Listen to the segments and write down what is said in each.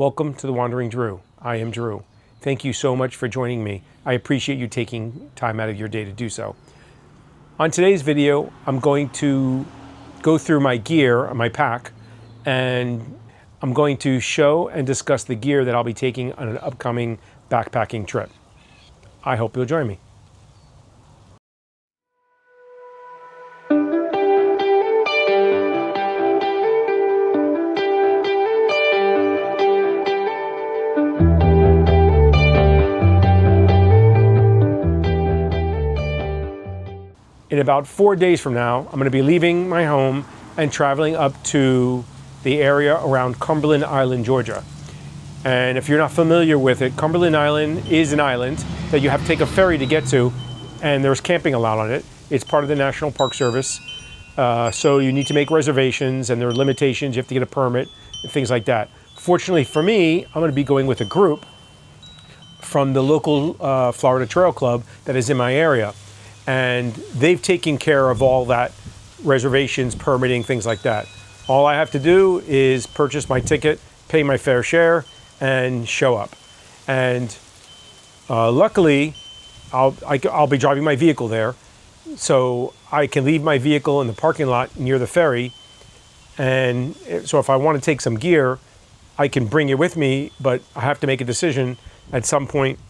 Welcome to The Wandering Drew. I am Drew. Thank you so much for joining me. I appreciate you taking time out of your day to do so. On today's video, I'm going to go through my gear, my pack, and I'm going to show and discuss the gear that I'll be taking on an upcoming backpacking trip. I hope you'll join me. In about 4 days from now, I'm going to be leaving my home and traveling up to the area around Cumberland Island, Georgia. And if you're not familiar with it, Cumberland Island is an island that you have to take a ferry to get to, and there's camping allowed on it. It's part of the National Park Service, so you need to make reservations, and there are limitations. You have to get a permit and things like that. Fortunately for me, I'm going to be going with a group from the local Florida Trail Club that is in my area. And they've taken care of all that, reservations, permitting, things like that. All I have to do is purchase my ticket, pay my fair share, and show up. And luckily, I'll be driving my vehicle there, so I can leave my vehicle in the parking lot near the ferry. And so if I want to take some gear, I can bring it with me, but I have to make a decision at some point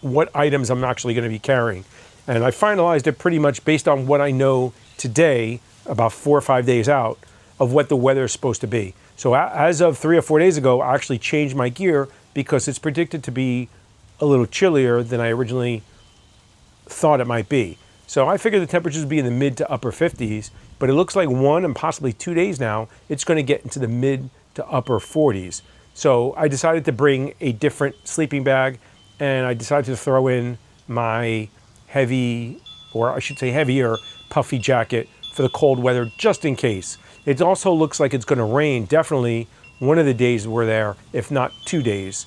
what items I'm actually going to be carrying. And I finalized it pretty much based on what I know today, about 4 or 5 days out, of what the weather is supposed to be. So as of 3 or 4 days ago, I actually changed my gear because it's predicted to be a little chillier than I originally thought it might be. So I figured the temperatures would be in the mid to upper 50s, but it looks like 1 and possibly 2 days now, it's going to get into the mid to upper 40s. So I decided to bring a different sleeping bag, and I decided to throw in my heavy, or I should say heavier, puffy jacket for the cold weather, just in case. It also looks like it's going to rain definitely one of the days we're there, if not 2 days,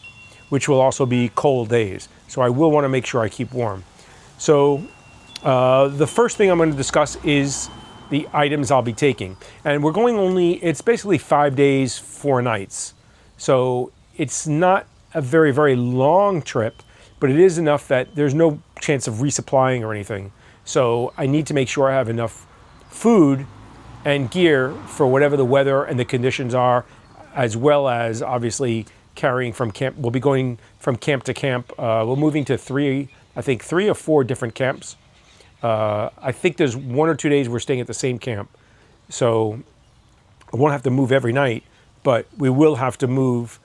which will also be cold days. So I will want to make sure I keep warm. So the first thing I'm going to discuss is the items I'll be taking. And we're going it's basically 5 days, 4 nights. So it's not a very, very long trip, but it is enough that there's no chance of resupplying or anything. So I need to make sure I have enough food and gear for whatever the weather and the conditions are, as well as obviously carrying from camp. We'll be going from camp to camp. We're moving to 3 or 4 different camps. I think there's 1 or 2 days we're staying at the same camp. So I won't have to move every night, but we will have to move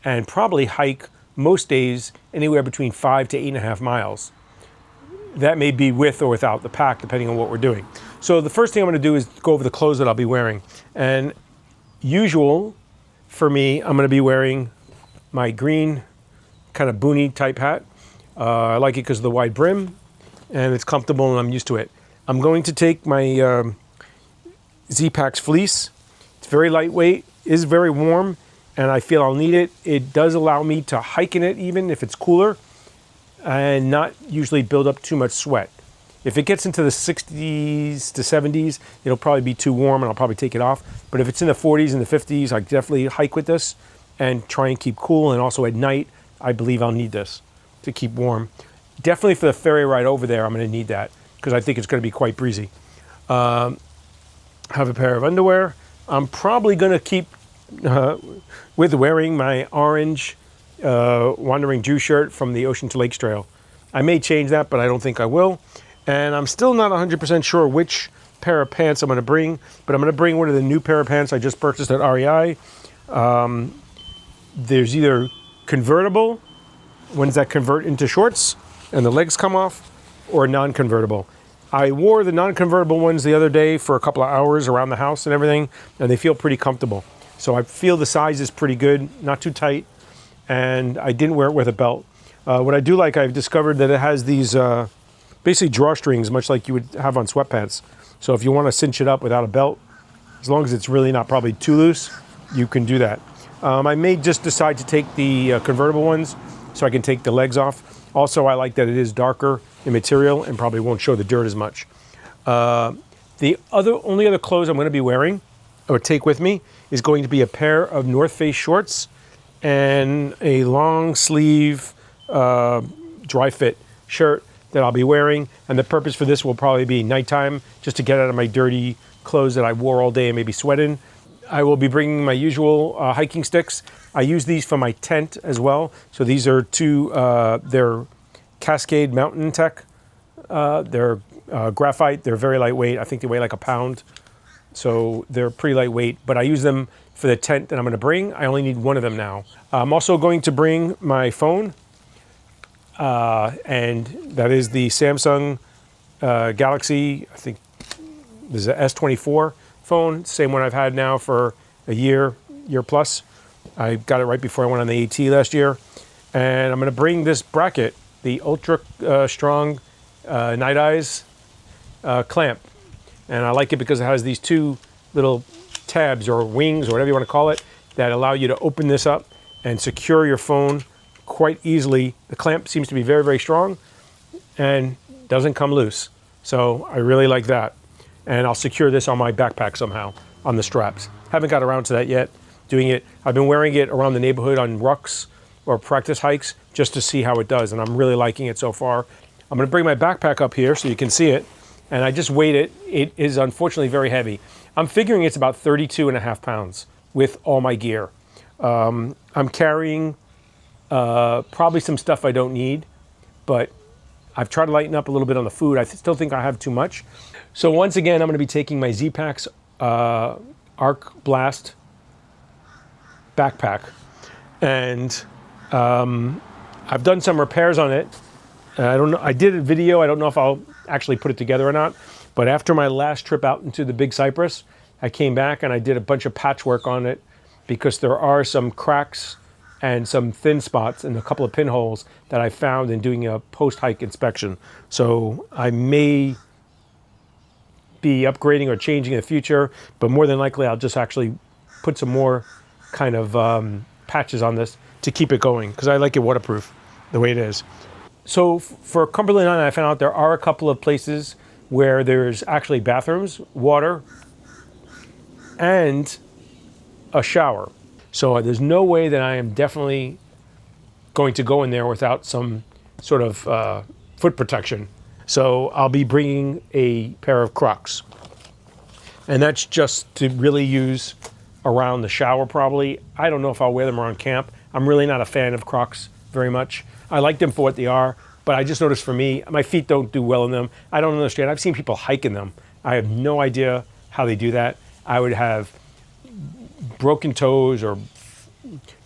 and probably hike most days anywhere between 5 to 8.5 miles. That may be with or without the pack, depending on what we're doing. So the first thing I'm going to do is go over the clothes that I'll be wearing. And usual for me, I'm going to be wearing my green kind of boonie type hat. I like it because of the wide brim, and it's comfortable and I'm used to it. I'm going to take my Z-Pax fleece. It's very lightweight, is very warm, and I feel I'll need it. It does allow me to hike in it even if it's cooler and not usually build up too much sweat. If it gets into the 60s to 70s, it'll probably be too warm and I'll probably take it off. But if it's in the 40s and the 50s, I definitely hike with this and try and keep cool. And also at night, I believe I'll need this to keep warm. Definitely for the ferry ride over there, I'm going to need that because I think it's going to be quite breezy. Have a pair of underwear. I'm probably going to keep with wearing my orange Wandering Drew shirt from the Ocean to Lakes Trail. I may change that, but I don't think I will. And I'm still not 100% sure which pair of pants I'm going to bring, but I'm going to bring one of the new pair of pants I just purchased at REI. There's either convertible, ones that convert into shorts and the legs come off, or non-convertible. I wore the non-convertible ones the other day for a couple of hours around the house and everything, and they feel pretty comfortable. So I feel the size is pretty good, not too tight, and I didn't wear it with a belt. What I do like, I've discovered that it has these basically drawstrings, much like you would have on sweatpants. So if you want to cinch it up without a belt, as long as it's really not probably too loose, you can do that. I may just decide to take the convertible ones so I can take the legs off. Also, I like that it is darker in material and probably won't show the dirt as much. The only other clothes I'm going to be wearing or take with me is going to be a pair of North Face shorts and a long sleeve dry fit shirt that I'll be wearing. And the purpose for this will probably be nighttime, just to get out of my dirty clothes that I wore all day and maybe sweat in. I will be bringing my usual hiking sticks. I use these for my tent as well. So these are they're Cascade Mountain Tech. They're graphite. They're very lightweight. I think they weigh like a pound. So they're pretty lightweight, but I use them for the tent that I'm going to bring. I only need one of them now. I'm also going to bring my phone, and that is the Samsung Galaxy, I think this is a S24 phone, same one I've had now for a year plus. I got it right before I went on the AT last year. And I'm going to bring this bracket, the Ultra Strong Night Eyes clamp. And I like it because it has these two little tabs or wings or whatever you want to call it that allow you to open this up and secure your phone quite easily. The clamp seems to be very, very strong and doesn't come loose. So I really like that. And I'll secure this on my backpack somehow on the straps. Haven't got around to that yet, doing it. I've been wearing it around the neighborhood on rucks or practice hikes just to see how it does. And I'm really liking it so far. I'm going to bring my backpack up here so you can see it. And I just weighed it. It is unfortunately very heavy. I'm figuring it's about 32.5 pounds with all my gear. I'm carrying probably some stuff I don't need, but I've tried to lighten up a little bit on the food. I still think I have too much. So once again, I'm going to be taking my Z-Packs Arc Blast backpack, and I've done some repairs on it. I don't know. I did a video. I don't know if I'll actually put it together or not. But after my last trip out into the Big Cypress, I came back and I did a bunch of patchwork on it because there are some cracks and some thin spots and a couple of pinholes that I found in doing a post-hike inspection. So I may be upgrading or changing in the future, but more than likely I'll just actually put some more kind of patches on this to keep it going because I like it waterproof the way it is. So for Cumberland Island, I found out there are a couple of places where there's actually bathrooms, water, and a shower. So there's no way that I am definitely going to go in there without some sort of foot protection. So I'll be bringing a pair of Crocs. And that's just to really use around the shower probably. I don't know if I'll wear them around camp. I'm really not a fan of Crocs very much. I like them for what they are, but I just noticed for me, my feet don't do well in them. I don't understand. I've seen people hike in them. I have no idea how they do that. I would have broken toes or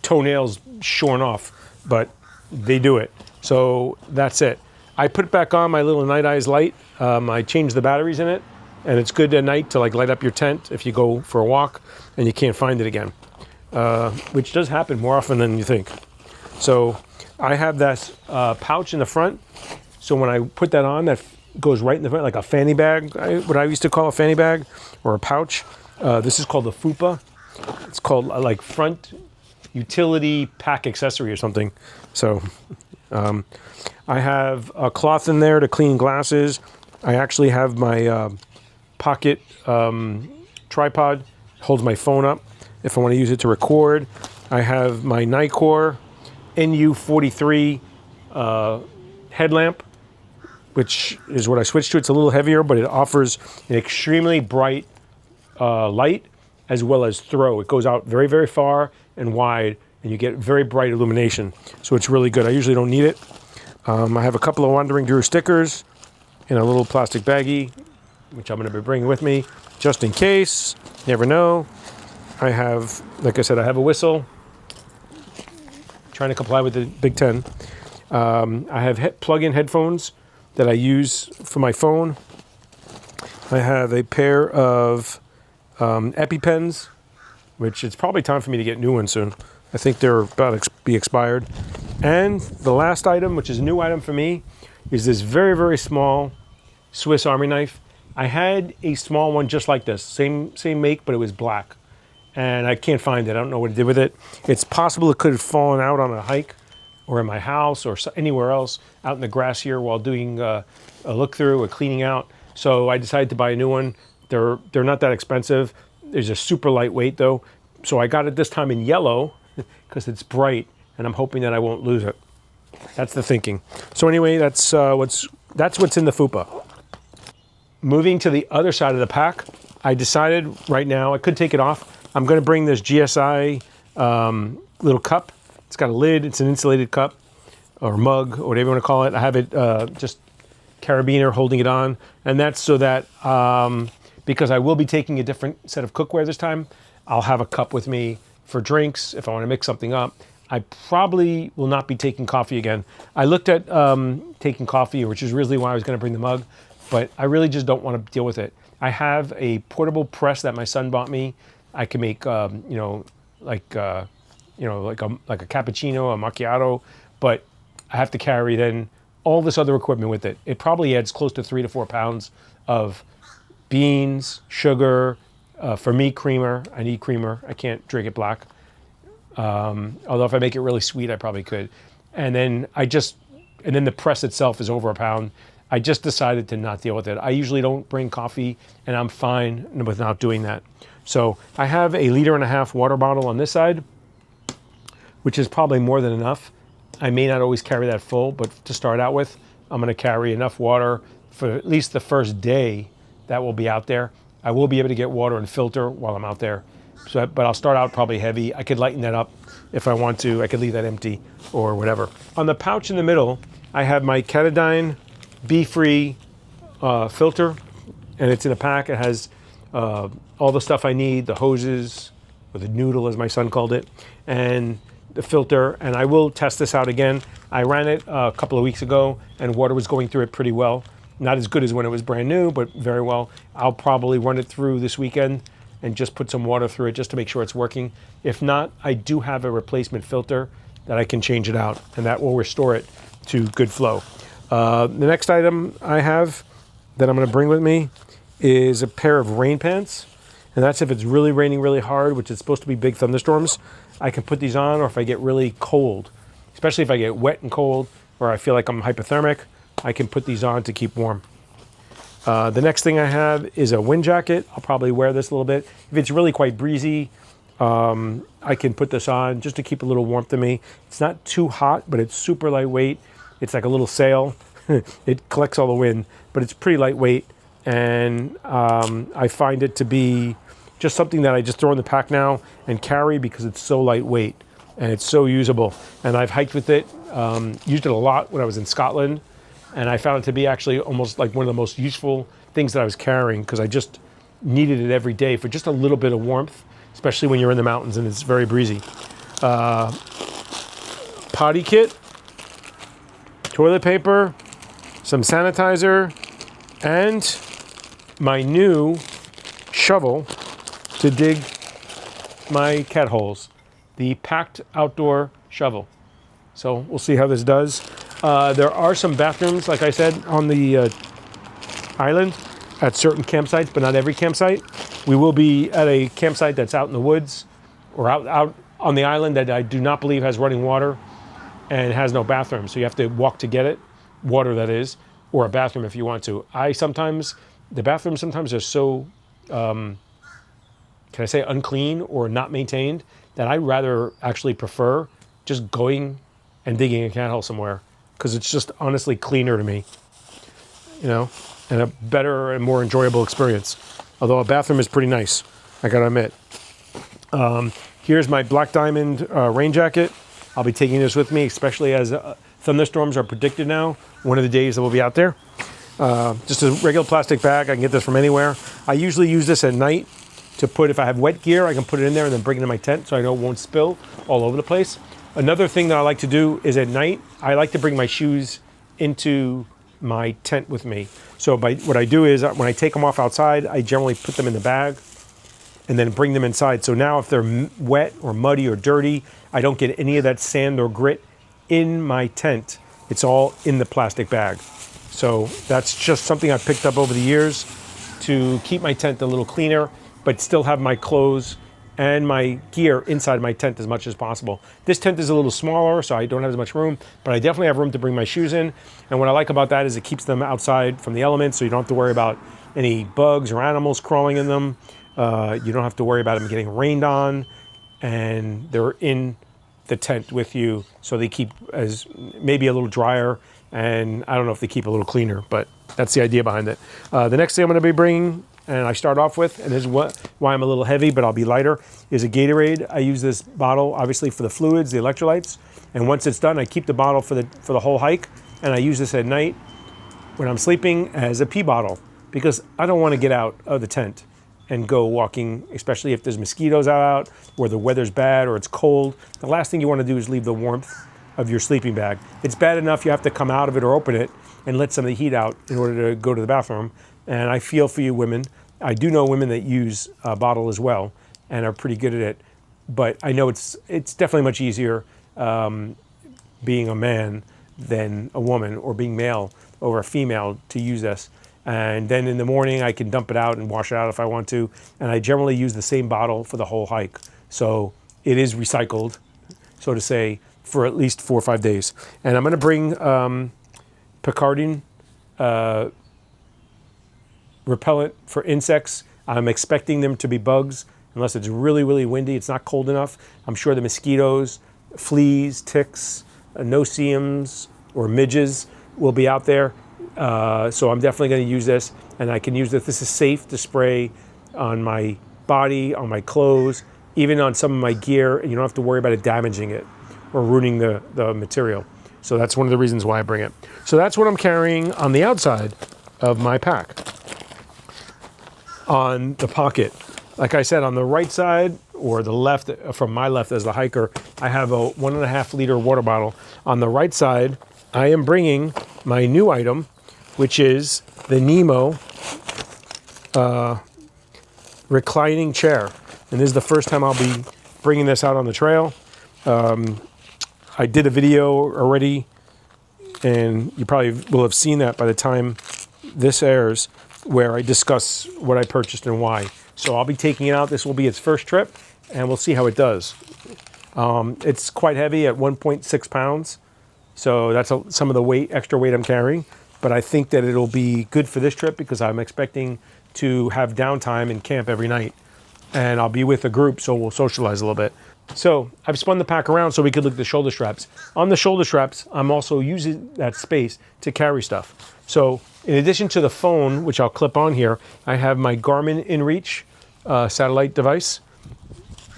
toenails shorn off, but they do it. So that's it. I put back on my little Night Eyes light. I changed the batteries in it, and it's good at night to like light up your tent if you go for a walk and you can't find it again, which does happen more often than you think. So I have that pouch in the front. So when I put that on, that goes right in the front, like a fanny bag, what I used to call a fanny bag or a pouch. This is called the FUPA. It's called like front utility pack accessory or something. So I have a cloth in there to clean glasses. I actually have my pocket tripod, holds my phone up if I want to use it to record. I have my Nikkor NU43 headlamp, which is what I switched to. It's a little heavier, but it offers an extremely bright light as well as throw. It goes out very, very far and wide, and you get very bright illumination. So it's really good. I usually don't need it. I have a couple of Wandering Drew stickers in a little plastic baggie, which I'm going to be bringing with me just in case. Never know. I have, like I said, I have a whistle. Trying to comply with the Big Ten. I have plug-in headphones that I use for my phone. I have a pair of EpiPens, which it's probably time for me to get new ones soon. I think they're about to be expired. And the last item, which is a new item for me, is this very, very small Swiss Army knife. I had a small one just like this, same make, but it was black. And I can't find it. I don't know what it did with it. It's possible it could have fallen out on a hike or in my house or anywhere else out in the grass here while doing a look-through or cleaning out. So I decided to buy a new one. They're not that expensive. They're just super lightweight though. So I got it this time in yellow because because it's bright, and I'm hoping that I won't lose it. That's the thinking. So anyway, that's what's in the fupa. Moving to the other side of the pack, I decided right now, I could take it off. I'm going to bring this GSI little cup. It's got a lid. It's an insulated cup or mug or whatever you want to call it. I have it just carabiner holding it on. And that's so that because I will be taking a different set of cookware this time, I'll have a cup with me for drinks if I want to mix something up. I probably will not be taking coffee again. I looked at taking coffee, which is really why I was going to bring the mug, but I really just don't want to deal with it. I have a portable press that my son bought me. I can make, like a cappuccino, a macchiato, but I have to carry then all this other equipment with it. It probably adds close to 3 to 4 pounds of beans, sugar, for me, creamer. I need creamer. I can't drink it black. Although if I make it really sweet, I probably could. And then the press itself is over a pound. I just decided to not deal with it. I usually don't bring coffee, and I'm fine with not doing that. So I have a 1.5 liter water bottle on this side, which is probably more than enough. I may not always carry that full, but to start out with, I'm going to carry enough water for at least the first day that will be out there. I will be able to get water and filter while I'm out there. So, but I'll start out probably heavy. I could lighten that up if I want to. I could leave that empty or whatever. On the pouch in the middle, I have my Katadyn Bee-Free filter, and it's in a pack. It has all the stuff I need, the hoses, or the noodle as my son called it, and the filter. And I will test this out again. I ran it a couple of weeks ago, and water was going through it pretty well. Not as good as when it was brand new, but very well. I'll probably run it through this weekend and just put some water through it just to make sure it's working. If not, I do have a replacement filter that I can change it out, and that will restore it to good flow. The next item I have that I'm going to bring with me is a pair of rain pants, and that's if it's really raining really hard, which is supposed to be big thunderstorms. I can put these on, or if I get really cold, especially if I get wet and cold, or I feel like I'm hypothermic, I can put these on to keep warm. The next thing I have is a wind jacket. I'll probably wear this a little bit. If it's really quite breezy, I can put this on just to keep a little warmth to me. It's not too hot, but it's super lightweight. It's like a little sail. It collects all the wind, but it's pretty lightweight. And I find it to be just something that I just throw in the pack now and carry because it's so lightweight and it's so usable. And I've hiked with it, used it a lot when I was in Scotland. And I found it to be actually almost like one of the most useful things that I was carrying because I just needed it every day for just a little bit of warmth, especially when you're in the mountains and it's very breezy. Potty kit, toilet paper, some sanitizer, and my new shovel to dig my cat holes, the packed outdoor shovel. So we'll see how this does. There are some bathrooms, like I said, on the island at certain campsites, but not every campsite. We will be at a campsite that's out in the woods or out on the island that I do not believe has running water and has no bathroom. So you have to walk to get it, water that is, or a bathroom if you want to. The bathrooms sometimes are so, can I say unclean or not maintained, that I'd rather actually prefer just going and digging a cat hole somewhere, because it's just honestly cleaner to me, and a better and more enjoyable experience. Although a bathroom is pretty nice, I gotta admit. Here's my Black Diamond rain jacket. I'll be taking this with me, especially as thunderstorms are predicted now, one of the days that we'll be out there. Just a regular plastic bag. I can get this from anywhere. I usually use this at night to put, if I have wet gear, I can put it in there and then bring it in my tent so I know it won't spill all over the place. Another thing that I like to do is at night, I like to bring my shoes into my tent with me. So what I do is when I take them off outside, I generally put them in the bag and then bring them inside. So now if they're wet or muddy or dirty, I don't get any of that sand or grit in my tent. It's all in the plastic bag. So that's just something I've picked up over the years to keep my tent a little cleaner, but still have my clothes and my gear inside my tent as much as possible. This tent is a little smaller, so I don't have as much room, but I definitely have room to bring my shoes in. And what I like about that is it keeps them outside from the elements, so you don't have to worry about any bugs or animals crawling in them. You don't have to worry about them getting rained on, and they're in the tent with you, so they keep as maybe a little drier, and I don't know if they keep a little cleaner, but that's the idea behind it. The next thing I'm going to be bringing, and I start off with, and this is why I'm a little heavy, but I'll be lighter, is a Gatorade. I use this bottle obviously for the fluids, the electrolytes, and once it's done, I keep the bottle for the whole hike, and I use this at night when I'm sleeping as a pee bottle, because I don't want to get out of the tent and go walking, especially if there's mosquitoes out or the weather's bad or it's cold. The last thing you want to do is leave the warmth of your sleeping bag. It's bad enough you have to come out of it or open it and let some of the heat out in order to go to the bathroom. And I feel for you women. I do know women that use a bottle as well and are pretty good at it, but I know it's definitely much easier being a man than a woman, or being male over a female, to use this. And then in the morning I can dump it out and wash it out if I want to. And I generally use the same bottle for the whole hike. So it is recycled, so to say, for at least 4 or 5 days. And I'm going to bring Picardine repellent for insects. I'm expecting them to be bugs, unless it's really, really windy. It's not cold enough. I'm sure the mosquitoes, fleas, ticks, no-see-ums, or midges will be out there. So I'm definitely going to use this, and I can use this. This is safe to spray on my body, on my clothes, even on some of my gear, and you don't have to worry about it damaging it or ruining the material. So that's one of the reasons why I bring it. So that's what I'm carrying on the outside of my pack. On the pocket, like I said, on the right side, or the left, from my left as the hiker, I have a 1.5 liter water bottle. On the right side, I am bringing my new item, which is the Nemo reclining chair. And this is the first time I'll be bringing this out on the trail. I did a video already, and you probably will have seen that by the time this airs, where I discuss what I purchased and why. So I'll be taking it out. This will be its first trip, and we'll see how it does. It's quite heavy at 1.6 pounds. So that's some of the extra weight I'm carrying. But I think that it'll be good for this trip, because I'm expecting to have downtime and camp every night. And I'll be with a group, so we'll socialize a little bit. So I've spun the pack around so we could look at the shoulder straps. On the shoulder straps, I'm also using that space to carry stuff. So in addition to the phone, which I'll clip on here, I have my Garmin InReach satellite device.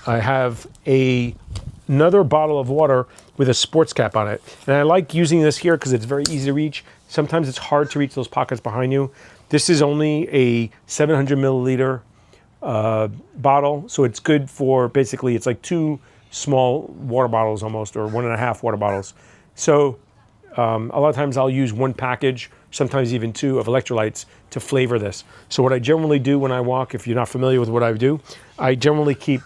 I have another bottle of water with a sports cap on it. And I like using this here because it's very easy to reach. Sometimes it's hard to reach those pockets behind you. This is only a 700 milliliter bottle, so it's good for, basically it's like 2 small water bottles almost, or 1.5 water bottles. So a lot of times I'll use 1 package, sometimes even 2 of electrolytes to flavor this. So what I generally do when I walk, if you're not familiar with what I do, I generally keep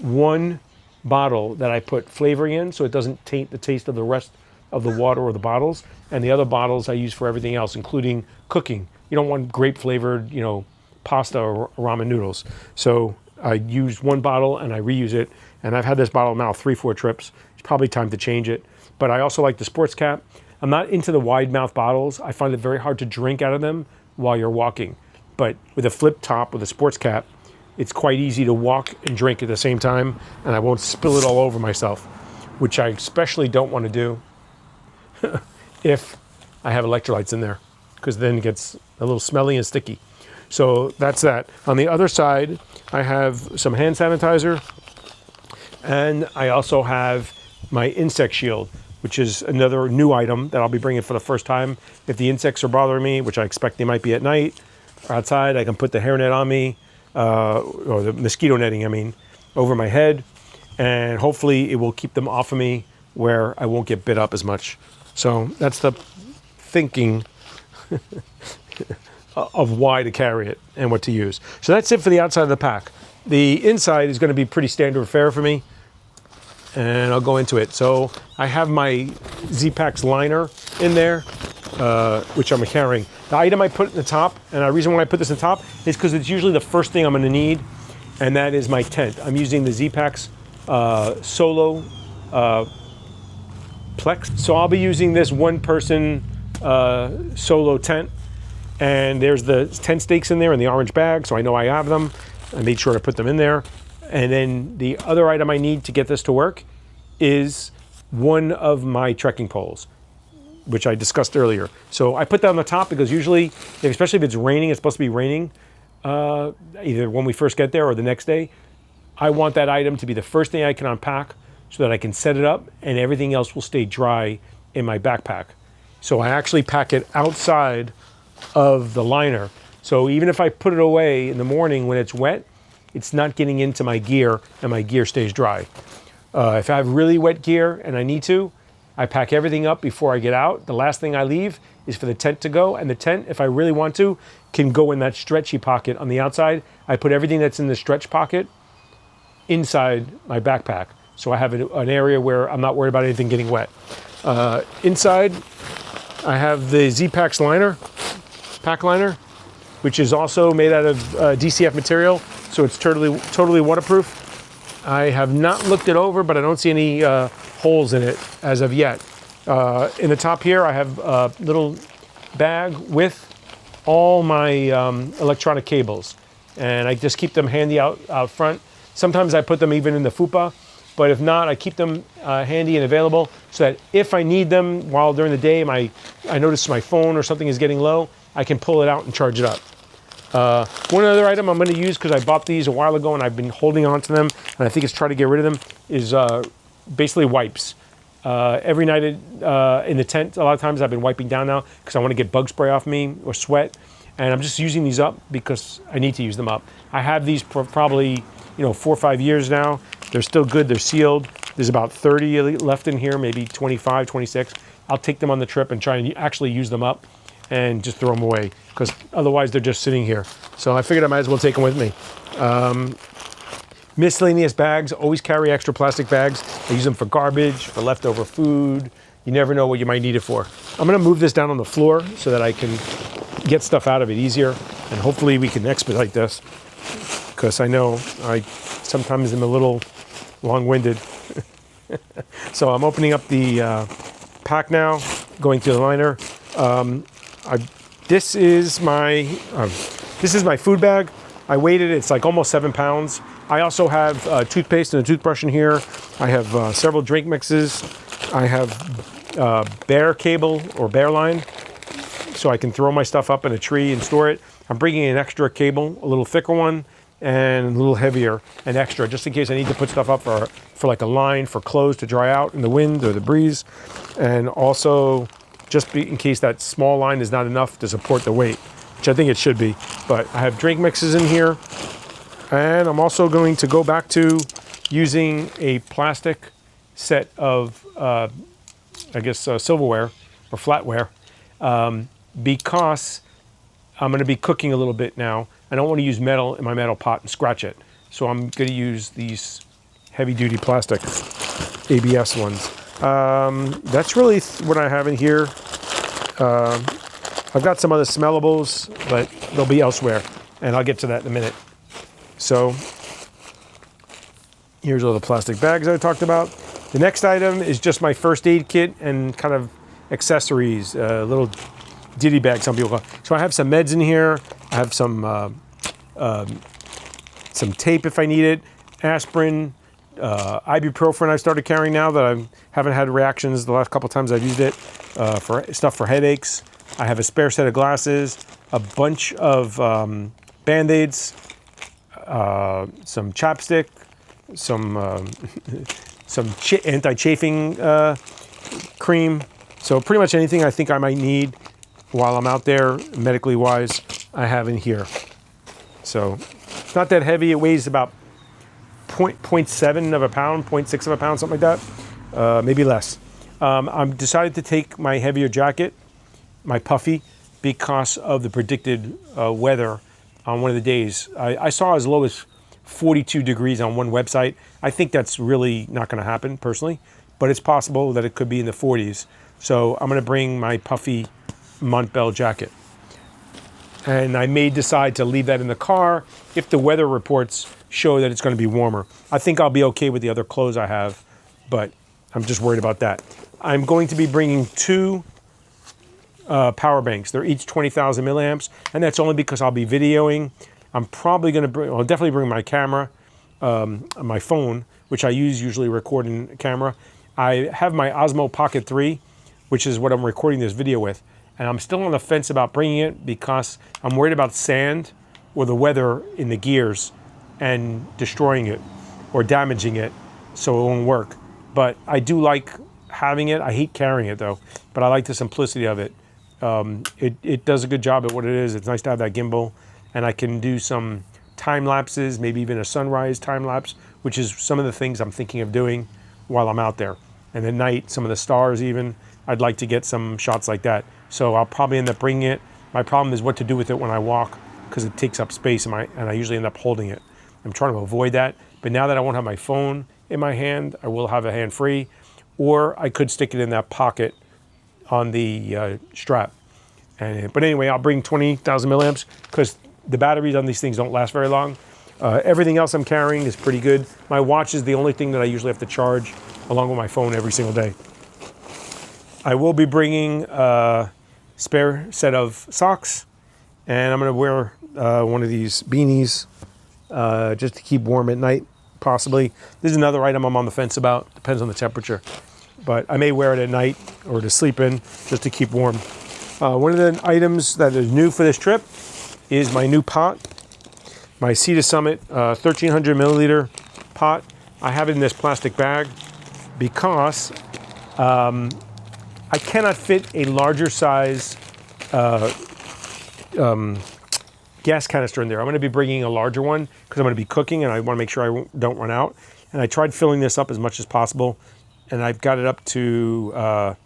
1 bottle that I put flavoring in, so it doesn't taint the taste of the rest of the water or the bottles, and the other bottles I use for everything else, including cooking. You don't want grape flavored, pasta or ramen noodles. So I use 1 bottle and I reuse it, and I've had this bottle now 3-4 trips. It's probably time to change it. But I also like the sports cap. I'm not into the wide mouth bottles. I find it very hard to drink out of them while you're walking. But with a flip top with a sports cap, it's quite easy to walk and drink at the same time, and I won't spill it all over myself, which I especially don't want to do if I have electrolytes in there, because then it gets a little smelly and sticky. So that's that. On the other side, I have some hand sanitizer, and I also have my insect shield, which is another new item that I'll be bringing for the first time. If the insects are bothering me, which I expect they might be at night, or outside, I can put the hairnet on me, or the mosquito netting, over my head, and hopefully it will keep them off of me where I won't get bit up as much. So that's the thinking of why to carry it and what to use. So that's it for the outside of the pack. The inside is going to be pretty standard fare for me, and I'll go into it. So I have my Z-Packs liner in there, which I'm carrying. The item I put in the top, and the reason why I put this in the top is because it's usually the first thing I'm going to need, and that is my tent. I'm using the Z-Packs Solo Plex. So I'll be using this 1-person solo tent, and there's the tent stakes in there in the orange bag, so I know I have them. I made sure to put them in there. And then the other item I need to get this to work is one of my trekking poles, which I discussed earlier. So I put that on the top because usually, especially if it's raining, it's supposed to be raining, either when we first get there or the next day. I want that item to be the first thing I can unpack so that I can set it up and everything else will stay dry in my backpack. So I actually pack it outside of the liner. So even if I put it away in the morning when it's wet, it's not getting into my gear and my gear stays dry. If I have really wet gear and I need to, I pack everything up before I get out. The last thing I leave is for the tent to go, and the tent, if I really want to, can go in that stretchy pocket on the outside. I put everything that's in the stretch pocket inside my backpack. So I have an area where I'm not worried about anything getting wet. Inside, I have the Z-Packs liner, pack liner, which is also made out of DCF material, so it's totally waterproof. I have not looked it over, but I don't see any holes in it as of yet. In the top here, I have a little bag with all my electronic cables, and I just keep them handy out front. Sometimes I put them even in the fupa, but if not, I keep them handy and available so that if I need them while during the day, I notice my phone or something is getting low, I can pull it out and charge it up. One other item I'm going to use, because I bought these a while ago and I've been holding on to them, and I think it's trying to get rid of them, is basically wipes. Every night in the tent, a lot of times I've been wiping down now because I want to get bug spray off me or sweat, and I'm just using these up because I need to use them up. I have these for probably 4 or 5 years now. They're still good. They're sealed. There's about 30 left in here, maybe 25, 26. I'll take them on the trip and try and actually use them up and just throw them away, because otherwise they're just sitting here. So I figured I might as well take them with me. Miscellaneous bags. Always carry extra plastic bags. I use them for garbage, for leftover food. You never know what you might need it for. I'm going to move this down on the floor so that I can get stuff out of it easier, and hopefully we can expedite this, because I know I sometimes am a little long-winded. So I'm opening up the pack now, going through the liner. This is my food bag. I weighed it. It's like almost 7 pounds. I also have toothpaste and a toothbrush in here. I have several drink mixes. I have bear cable or bear line, so I can throw my stuff up in a tree and store it. I'm bringing an extra cable, a little thicker one, and a little heavier and extra, just in case I need to put stuff up for like a line for clothes to dry out in the wind or the breeze, and also just in case that small line is not enough to support the weight, which I think it should be. But I have drink mixes in here, and I'm also going to go back to using a plastic set of, silverware or flatware, because I'm going to be cooking a little bit now. I don't want to use metal in my metal pot and scratch it. So I'm going to use these heavy-duty plastic ABS ones. That's really what I have in here. I've got some other smellables, but they'll be elsewhere, and I'll get to that in a minute. So here's all the plastic bags I talked about. The next item is just my first aid kit and kind of accessories, little ditty bag, some people call it. So I have some meds in here. I have some tape if I need it, aspirin, ibuprofen I started carrying now that I haven't had reactions the last couple times I've used it, for stuff for headaches. I have a spare set of glasses, a bunch of Band-Aids, some chapstick, some anti-chafing cream. So pretty much anything I think I might need while I'm out there, medically wise, I have in here. So it's not that heavy. It weighs about 0.7 of a pound, 0.6 of a pound, something like that, maybe less. I'm decided to take my heavier jacket, my puffy, because of the predicted weather on one of the days. I saw as low as 42 degrees on one website. I think that's really not going to happen personally, but it's possible that it could be in the 40s. So I'm going to bring my puffy Montbell jacket. And I may decide to leave that in the car if the weather reports show that it's going to be warmer. I think I'll be okay with the other clothes I have, but I'm just worried about that. I'm going to be bringing 2 power banks. They're each 20,000 milliamps, and that's only because I'll be videoing. I'm probably going to bring, I'll definitely bring my camera, my phone, which I use usually recording camera. I have my Osmo Pocket 3, which is what I'm recording this video with. And I'm still on the fence about bringing it because I'm worried about sand or the weather in the gears and destroying it or damaging it so it won't work. But I do like having it. I hate carrying it though, but I like the simplicity of it. It does a good job at what it is. It's nice to have that gimbal, and I can do some time lapses, maybe even a sunrise time lapse, which is some of the things I'm thinking of doing while I'm out there. And at night, some of the stars even, I'd like to get some shots like that. So I'll probably end up bringing it. My problem is what to do with it when I walk, because it takes up space and I usually end up holding it. I'm trying to avoid that. But now that I won't have my phone in my hand, I will have a hand free, or I could stick it in that pocket on the strap. But anyway, I'll bring 20,000 milliamps because the batteries on these things don't last very long. Everything else I'm carrying is pretty good. My watch is the only thing that I usually have to charge along with my phone every single day. I will be bringing a spare set of socks, and I'm going to wear one of these beanies just to keep warm at night, possibly. This is another item I'm on the fence about. Depends on the temperature. But I may wear it at night or to sleep in just to keep warm. One of the items that is new for this trip is my new pot, my Sea to Summit 1300 milliliter pot. I have it in this plastic bag because I cannot fit a larger size gas canister in there. I'm going to be bringing a larger one because I'm going to be cooking and I want to make sure I don't run out. And I tried filling this up as much as possible, and I've got it up to,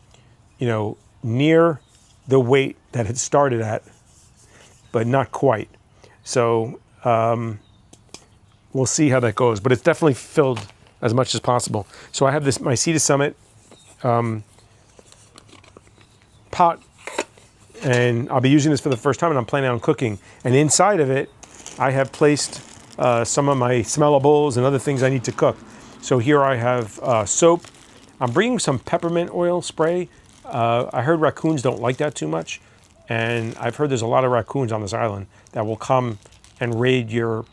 near the weight that it started at, but not quite. So we'll see how that goes, but it's definitely filled as much as possible. So I have this, my Sea to Summit pot, and I'll be using this for the first time, and I'm planning on cooking. And inside of it, I have placed some of my smellables and other things I need to cook. So here I have soap. I'm bringing some peppermint oil spray. I heard raccoons don't like that too much, and I've heard there's a lot of raccoons on this island that will come and raid your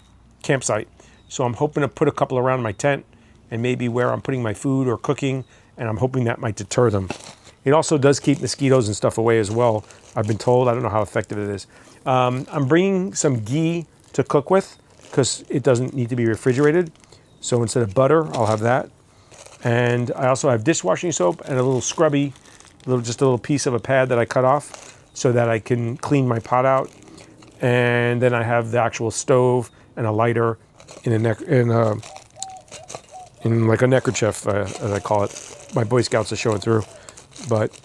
campsite. So I'm hoping to put a couple around my tent and maybe where I'm putting my food or cooking, and I'm hoping that might deter them. It also does keep mosquitoes and stuff away as well, I've been told. I don't know how effective it is. I'm bringing some ghee to cook with because it doesn't need to be refrigerated. So instead of butter, I'll have that. And I also have dishwashing soap and a little scrubby, just a little piece of a pad that I cut off so that I can clean my pot out. And then I have the actual stove and a lighter in like a neckerchief, as I call it. My Boy Scouts are showing through. But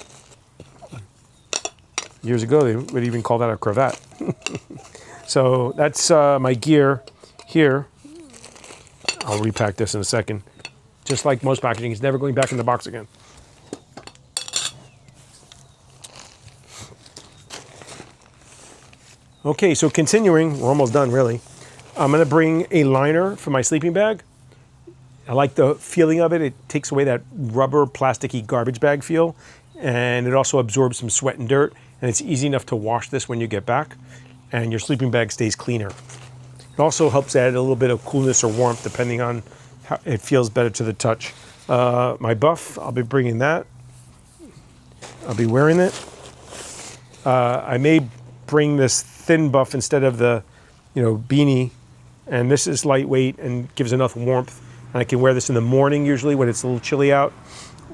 years ago, they would even call that a cravat. So that's my gear here. I'll repack this in a second. Just like most packaging, it's never going back in the box again. Okay, so continuing, we're almost done really. I'm gonna bring a liner for my sleeping bag. I like the feeling of it. It takes away that rubber, plasticky garbage bag feel, and it also absorbs some sweat and dirt, and it's easy enough to wash this when you get back, and your sleeping bag stays cleaner. It also helps add a little bit of coolness or warmth depending on how it feels better to the touch. My buff, I'll be bringing that. I'll be wearing it. I may bring this thin buff instead of the, beanie, and this is lightweight and gives enough warmth. And I can wear this in the morning usually when it's a little chilly out,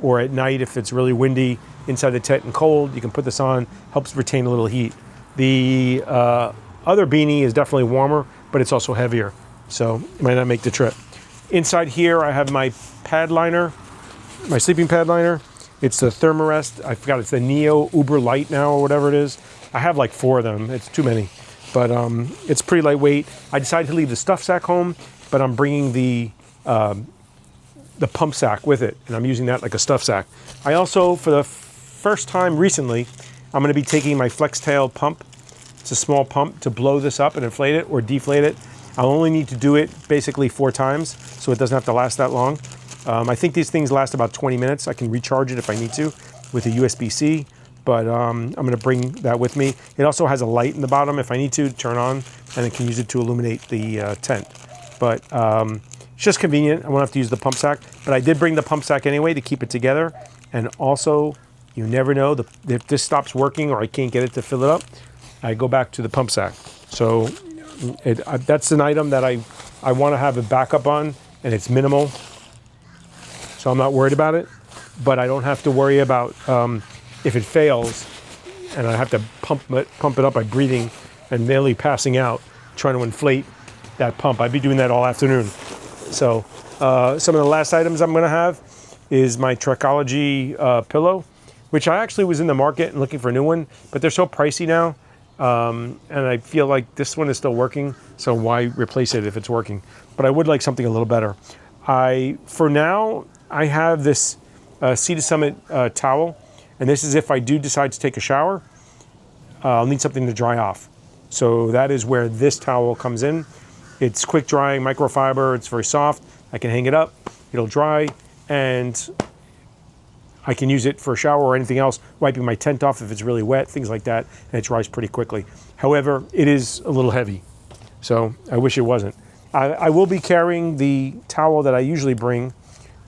or at night if it's really windy inside the tent and cold. You can put this on, helps retain a little heat. The other beanie is definitely warmer, but it's also heavier, so it might not make the trip. Inside here I have my pad liner, my sleeping pad liner. It's the Thermarest. I forgot, it's the Neo Uber Light now or whatever it is. I have like 4 of them. It's too many, but it's pretty lightweight. I decided to leave the stuff sack home, but I'm bringing the pump sack with it, and I'm using that like a stuff sack. I also, for the first time recently, I'm going to be taking my flex tail pump. It's a small pump to blow this up and inflate it or deflate it. I'll only need to do it basically 4 times, so it doesn't have to last that long. I think these things last about 20 minutes. I can recharge it if I need to with a USB-C, but I'm going to bring that with me. It also has a light in the bottom if I need to turn on, and I can use it to illuminate the tent. But It's just convenient. I won't have to use the pump sack, but I did bring the pump sack anyway to keep it together. And also, you never know, if this stops working or I can't get it to fill it up, I go back to the pump sack. So that's an item that I want to have a backup on, and it's minimal. So I'm not worried about it, but I don't have to worry about if it fails and I have to pump it up by breathing and merely passing out, trying to inflate that pump. I'd be doing that all afternoon. So some of the last items I'm going to have is my Trekology pillow, which I actually was in the market and looking for a new one, but they're so pricey now. And I feel like this one is still working, so why replace it if it's working? But I would like something a little better. For now, I have this Sea to Summit towel, and this is if I do decide to take a shower, I'll need something to dry off. So that is where this towel comes in. It's quick drying, microfiber, it's very soft. I can hang it up, it'll dry, and I can use it for a shower or anything else, wiping my tent off if it's really wet, things like that, and it dries pretty quickly. However, it is a little heavy, so I wish it wasn't. I will be carrying the towel that I usually bring,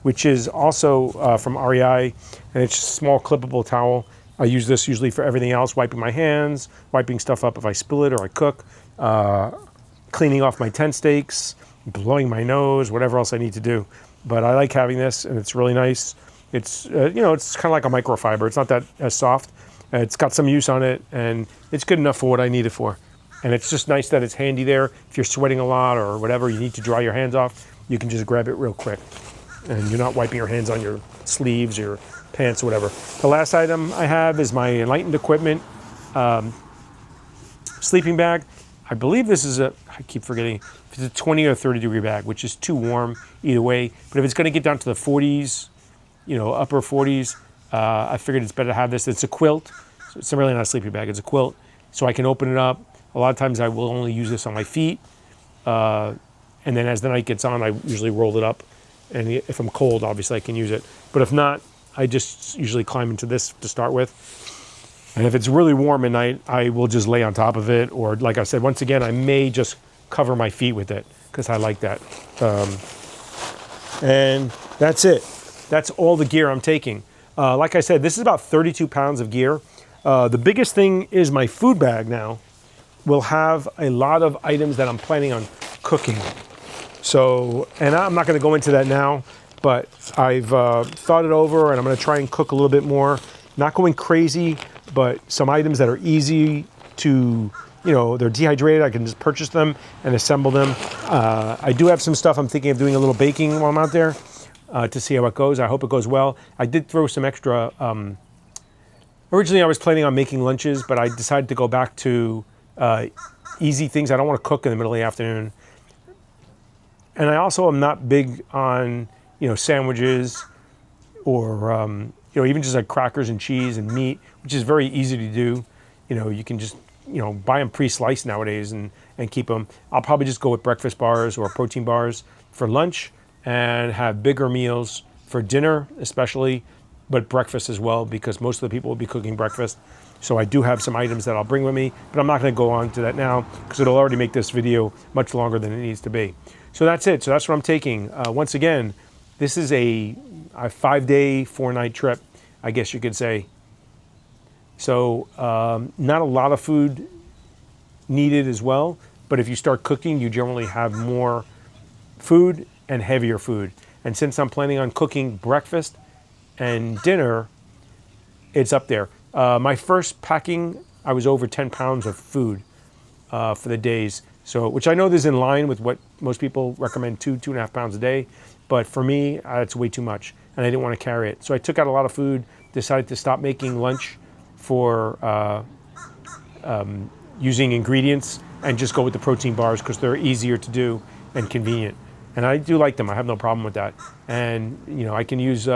which is also from REI, and it's a small clippable towel. I use this usually for everything else, wiping my hands, wiping stuff up if I spill it or I cook, cleaning off my tent stakes, blowing my nose, whatever else I need to do. But I like having this, and it's really nice. It's it's kind of like a microfiber. It's not that as soft. It's got some use on it, and it's good enough for what I need it for. And it's just nice that it's handy there. If you're sweating a lot or whatever, you need to dry your hands off, you can just grab it real quick. And you're not wiping your hands on your sleeves, your pants, or whatever. The last item I have is my Enlightened Equipment sleeping bag. I believe this is I keep forgetting, if it's a 20 or 30 degree bag, which is too warm either way. But if it's gonna get down to the 40s, upper 40s, I figured it's better to have this. It's a quilt, so it's really not a sleeping bag, it's a quilt. So I can open it up. A lot of times I will only use this on my feet. And then as the night gets on, I usually roll it up. And if I'm cold, obviously I can use it. But if not, I just usually climb into this to start with. And if it's really warm at night, I will just lay on top of it. Or like I said, once again, I may just cover my feet with it because I like that. And that's it. That's all the gear I'm taking. Like I said, this is about 32 pounds of gear. The biggest thing is my food bag now will have a lot of items that I'm planning on cooking. So, and I'm not gonna go into that now, but I've thought it over and I'm gonna try and cook a little bit more. Not going crazy, but some items that are easy to, they're dehydrated, I can just purchase them and assemble them. I do have some stuff I'm thinking of doing a little baking while I'm out there to see how it goes. I hope it goes well. I did throw some extra, originally I was planning on making lunches, but I decided to go back to easy things. I don't want to cook in the middle of the afternoon. And I also am not big on, sandwiches or, even just like crackers and cheese and meat, which is very easy to do. You can just, buy them pre-sliced nowadays and keep them. I'll probably just go with breakfast bars or protein bars for lunch and have bigger meals for dinner, especially, but breakfast as well, because most of the people will be cooking breakfast. So I do have some items that I'll bring with me, but I'm not going to go on to that now because it'll already make this video much longer than it needs to be. So that's it. So that's what I'm taking. Once again, this is a 5-day, 4-night trip, I guess you could say. So not a lot of food needed as well, but if you start cooking, you generally have more food and heavier food. And since I'm planning on cooking breakfast and dinner, it's up there. My first packing, I was over 10 pounds of food for the days. So, which I know is in line with what most people recommend, 2.5 pounds a day. But for me, it's way too much, and I didn't want to carry it. So I took out a lot of food, decided to stop making lunch for using ingredients and just go with the protein bars because they're easier to do and convenient. And I do like them. I have no problem with that. And, I can use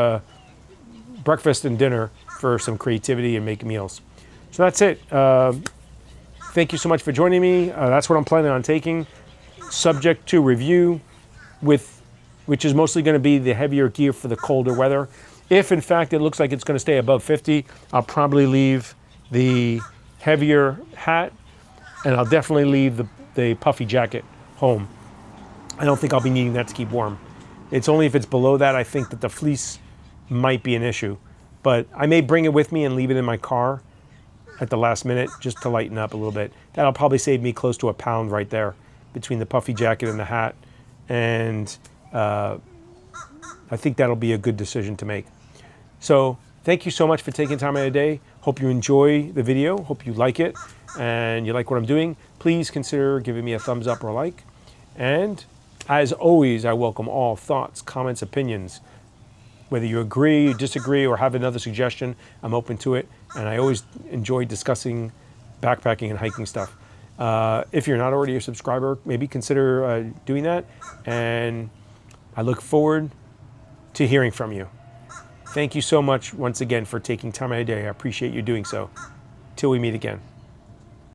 breakfast and dinner for some creativity and make meals. So that's it. Thank you so much for joining me. That's what I'm planning on taking. Subject to review, which is mostly going to be the heavier gear for the colder weather. If in fact it looks like it's going to stay above 50, I'll probably leave the heavier hat, and I'll definitely leave the puffy jacket home. I don't think I'll be needing that to keep warm. It's only if it's below that I think that the fleece might be an issue. But I may bring it with me and leave it in my car at the last minute just to lighten up a little bit. That'll probably save me close to £1 right there between the puffy jacket and the hat. And I think that'll be a good decision to make. So thank you so much for taking time out of the day. Hope you enjoy the video. Hope you like it and you like what I'm doing. Please consider giving me a thumbs up or a like. And as always, I welcome all thoughts, comments, opinions. Whether you agree, disagree, or have another suggestion, I'm open to it. And I always enjoy discussing backpacking and hiking stuff. If you're not already a subscriber, maybe consider doing that. And I look forward to hearing from you. Thank you so much once again for taking time out of your day. I appreciate you doing so. Till we meet again.